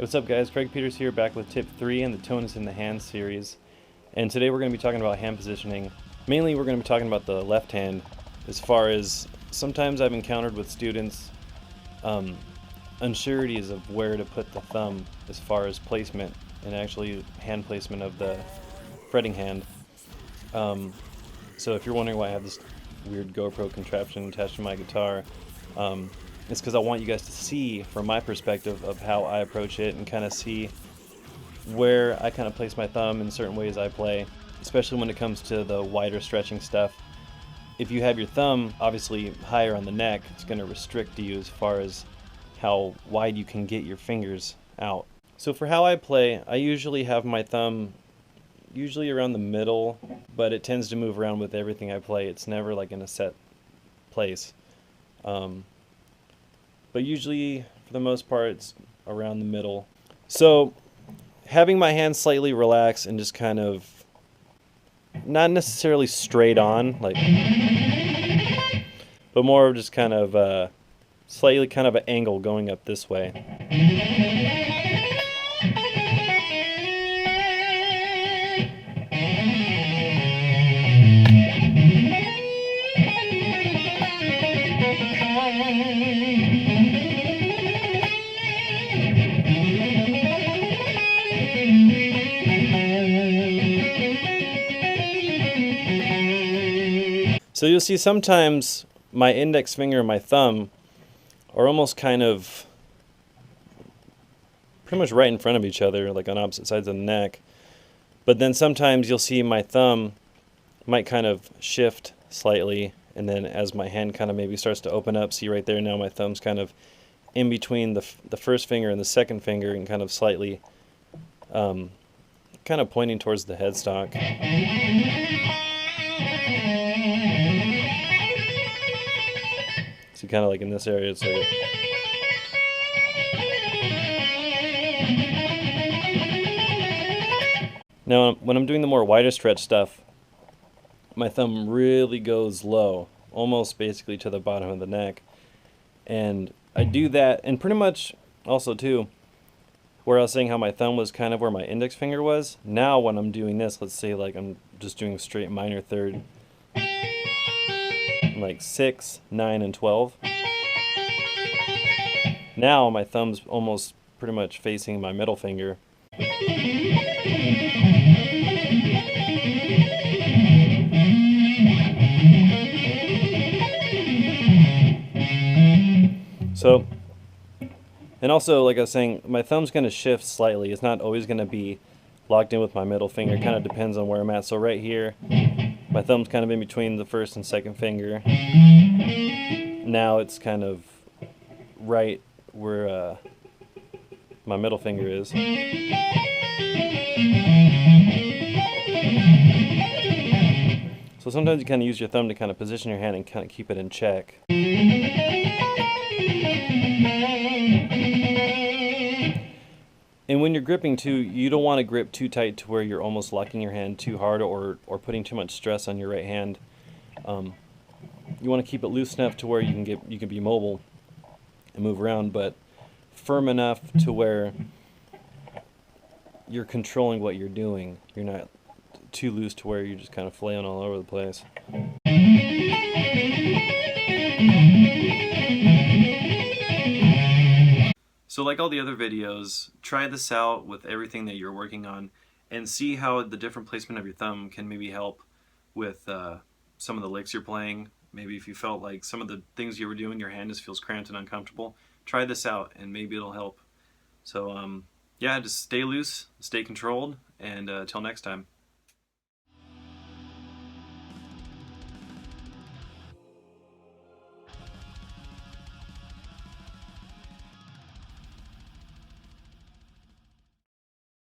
What's up guys, Craig Peters here, back with tip 3 in the Tone is in the Hand series. And today we're going to be talking about hand positioning. Mainly we're going to be talking about the left hand, as far as sometimes I've encountered with students unsureties of where to put the thumb as far as placement and actually hand placement of the fretting hand. So if you're wondering why I have this weird GoPro contraption attached to my guitar, it's because I want you guys to see from my perspective of how I approach it and kind of see where I kind of place my thumb in certain ways I play, especially when it comes to the wider stretching stuff. If you have your thumb obviously higher on the neck, it's going to restrict you as far as how wide you can get your fingers out. So for how I play, I usually have my thumb usually around the middle, but it tends to move around with everything I play. It's never like in a set place. But usually, for the most part, it's around the middle. So, having my hands slightly relaxed and just kind of, not necessarily straight on, like, but more of just kind of slightly kind of an angle going up this way. So you'll see sometimes my index finger and my thumb are almost kind of pretty much right in front of each other, like on opposite sides of the neck. But then sometimes you'll see my thumb might kind of shift slightly, and then as my hand kind of maybe starts to open up, see right there now my thumb's kind of in between the first finger and the second finger and kind of slightly kind of pointing towards the headstock. So kind of like in this area, it's like now when I'm doing the more wider stretch stuff, my thumb really goes low, almost basically to the bottom of the neck. And I do that, and pretty much also too, where I was saying how my thumb was kind of where my index finger was, now when I'm doing this, let's say like I'm just doing a straight minor third, like 6, 9, and 12. Now my thumb's almost pretty much facing my middle finger. So, and also like I was saying, my thumb's going to shift slightly. It's not always going to be locked in with my middle finger. It kind of depends on where I'm at. So right here, my thumb's kind of in between the first and second finger. Now it's kind of right where my middle finger is. So sometimes you kind of use your thumb to kind of position your hand and kind of keep it in check. And when you're gripping too, you don't want to grip too tight to where you're almost locking your hand too hard or putting too much stress on your right hand. You want to keep it loose enough to where you can be mobile and move around, but firm enough to where you're controlling what you're doing. You're not too loose to where you're just kind of flailing all over the place. So like all the other videos, try this out with everything that you're working on and see how the different placement of your thumb can maybe help with some of the licks you're playing. Maybe if you felt like some of the things you were doing, your hand just feels cramped and uncomfortable, try this out and maybe it'll help. So yeah, just stay loose, stay controlled, and till next time.